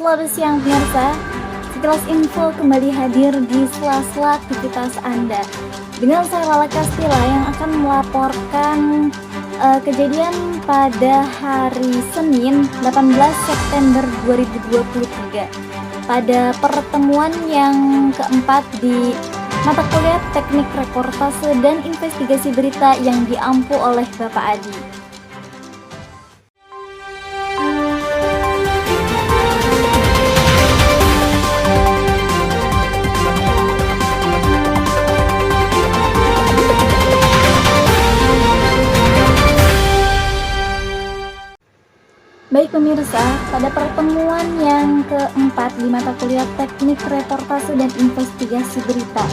Selamat siang pemirsa, sekilas info kembali hadir di sela-sela aktivitas Anda dengan saya Lala Kastila yang akan melaporkan kejadian pada hari Senin 18 September 2023 pada pertemuan yang keempat di mata kuliah Teknik Reportase dan Investigasi Berita yang diampu oleh Bapak Adi. Baik pemirsa, pada pertemuan yang keempat di mata kuliah Teknik Reportase dan Investigasi Berita,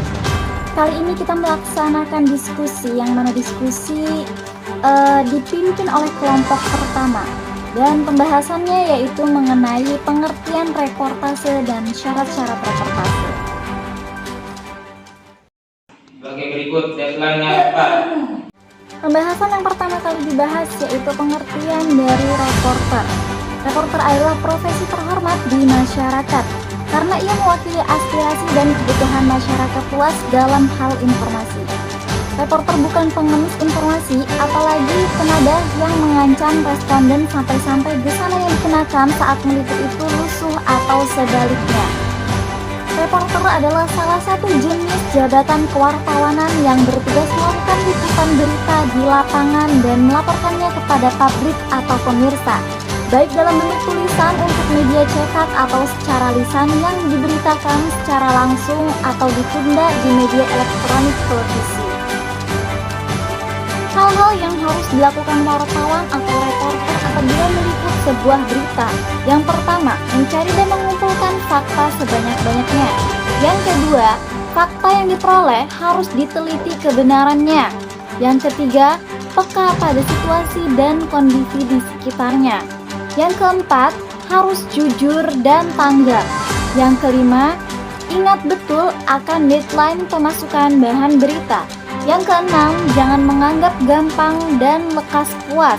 kali ini kita melaksanakan diskusi yang mana diskusi dipimpin oleh kelompok pertama dan pembahasannya yaitu mengenai pengertian reportase dan syarat-syarat reportase. Oke, berikut deadline-nya apa? Pembahasan yang pertama kali dibahas yaitu pengertian dari reporter. Reporter adalah profesi terhormat di masyarakat karena ia mewakili aspirasi dan kebutuhan masyarakat luas dalam hal informasi. Reporter bukan pengemis informasi, apalagi penadah yang mengancam responden sampai-sampai busana yang dikenakan saat meliput itu lusuh atau sebaliknya. Reporter adalah salah satu jenis jabatan kewartawanan yang bertugas melakukan liputan berita di lapangan dan melaporkannya kepada publik atau pemirsa, baik dalam bentuk tulisan untuk media cetak atau secara lisan yang diberitakan secara langsung atau ditunda di media elektronik televisi. Hal-hal yang harus dilakukan wartawan atau reporter apabila meliput sebuah berita. Yang pertama, mencari dan mengumpulkan fakta sebanyak-banyaknya. Yang kedua, fakta yang diperoleh harus diteliti kebenarannya. Yang ketiga, peka pada situasi dan kondisi di sekitarnya. Yang keempat, harus jujur dan tanggap. Yang kelima, ingat betul akan deadline pemasukan bahan berita. Yang keenam, jangan menganggap gampang dan lekas puas.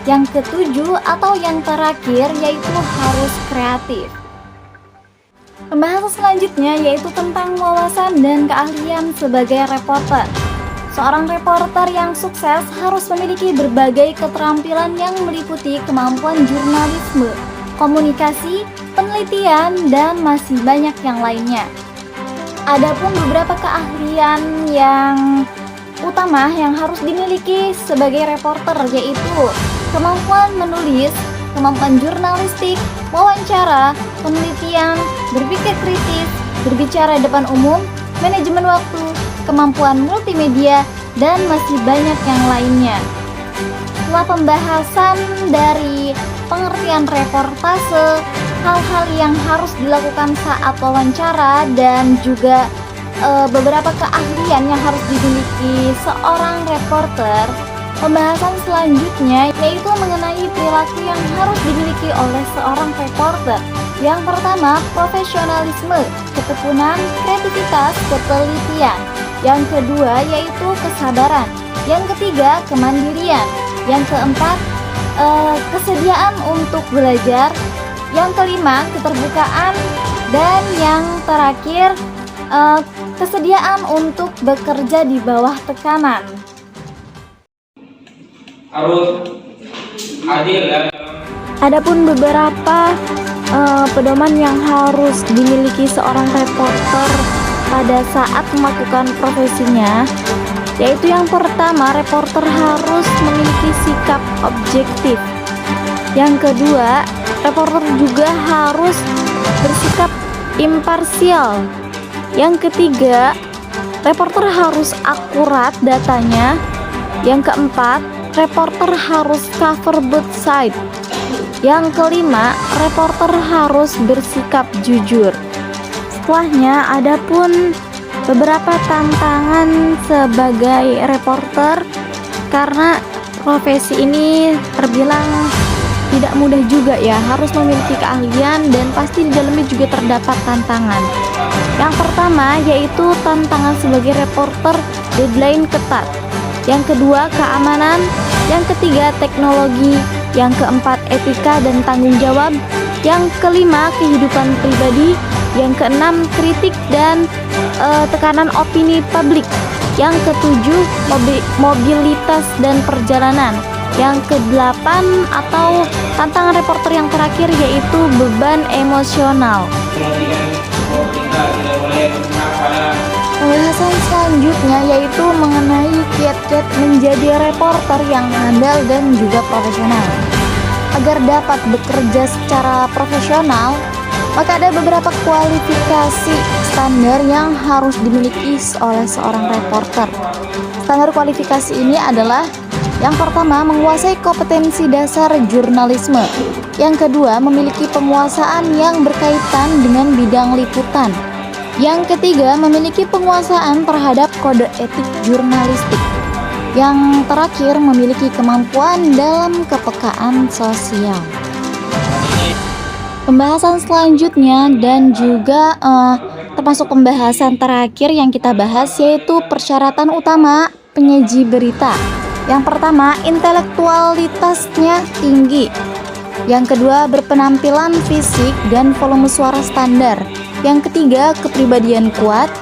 Yang ketujuh atau yang terakhir yaitu harus kreatif. Pembahasan selanjutnya yaitu tentang wawasan dan keahlian sebagai reporter. Seorang reporter yang sukses harus memiliki berbagai keterampilan yang meliputi kemampuan jurnalisme, komunikasi, penelitian, dan masih banyak yang lainnya. Adapun beberapa keahlian yang utama yang harus dimiliki sebagai reporter yaitu kemampuan menulis, kemampuan jurnalistik, wawancara, penelitian, berpikir kritis, berbicara depan umum, manajemen waktu, kemampuan multimedia, dan masih banyak yang lainnya. Setelah pembahasan dari pengertian reportase, hal-hal yang harus dilakukan saat wawancara, dan juga beberapa keahlian yang harus dimiliki seorang reporter, pembahasan selanjutnya yaitu mengenai perilaku yang harus dimiliki oleh seorang reporter. Yang pertama, profesionalisme, ketekunan, kreativitas, ketelitian. Yang kedua yaitu kesabaran. Yang ketiga, kemandirian. Yang keempat, kesediaan untuk belajar. Yang kelima, keterbukaan. Dan yang terakhir, kesediaan untuk bekerja di bawah tekanan. Harus adil ya. Adapun beberapa pedoman yang harus dimiliki seorang reporter pada saat melakukan profesinya, yaitu yang pertama, reporter harus memiliki sikap objektif. Yang kedua, reporter juga harus bersikap imparsial. Yang ketiga, reporter harus akurat datanya. Yang keempat, reporter harus cover both side. Yang kelima, reporter harus bersikap jujur. Setelahnya, adapun beberapa tantangan sebagai reporter karena profesi ini terbilang tidak mudah juga ya, harus memiliki keahlian dan pasti di dalamnya juga terdapat tantangan. Yang pertama yaitu tantangan sebagai reporter, deadline ketat. Yang kedua, keamanan. Yang ketiga, teknologi. Yang keempat, etika dan tanggung jawab. Yang kelima, kehidupan pribadi. Yang keenam, kritik dan tekanan opini publik. Yang ketujuh, mobilitas dan perjalanan. Yang kedelapan atau tantangan reporter yang terakhir yaitu beban emosional. Kemudian kita tidak boleh berpihak pada Pembahasan selanjutnya yaitu mengenai kiat-kiat menjadi reporter yang handal dan juga profesional. Agar dapat bekerja secara profesional, maka ada beberapa kualifikasi standar yang harus dimiliki oleh seorang reporter. Standar kualifikasi ini adalah: yang pertama, menguasai kompetensi dasar jurnalisme. Yang kedua, memiliki penguasaan yang berkaitan dengan bidang liputan. Yang ketiga, memiliki penguasaan terhadap kode etik jurnalistik. Yang terakhir, memiliki kemampuan dalam kepekaan sosial. Pembahasan selanjutnya dan juga termasuk pembahasan terakhir yang kita bahas yaitu persyaratan utama penyaji berita. Yang pertama, intelektualitasnya tinggi. Yang kedua, berpenampilan fisik dan volume suara standar. Yang ketiga, kepribadian kuat.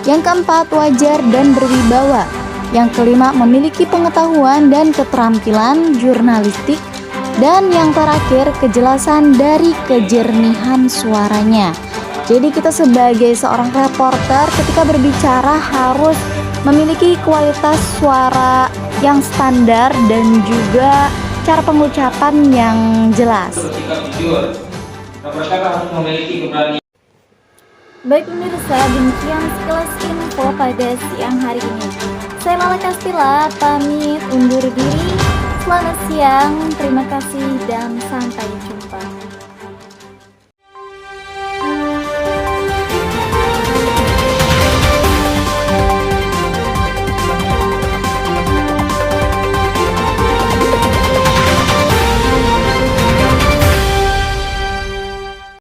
Yang keempat, wajar dan berwibawa. Yang kelima, memiliki pengetahuan dan keterampilan jurnalistik. Dan yang terakhir, kejelasan dari kejernihan suaranya. Jadi kita sebagai seorang reporter ketika berbicara harus memiliki kualitas suara yang standar dan juga cara pengucapan yang jelas. bersikap jujur. Reporter harus memiliki keberanian. Baik pemirsa, demikian sekilas info pada siang hari ini. Saya Lala Kastila, pamit undur diri. Selamat siang, terima kasih dan sampai jumpa.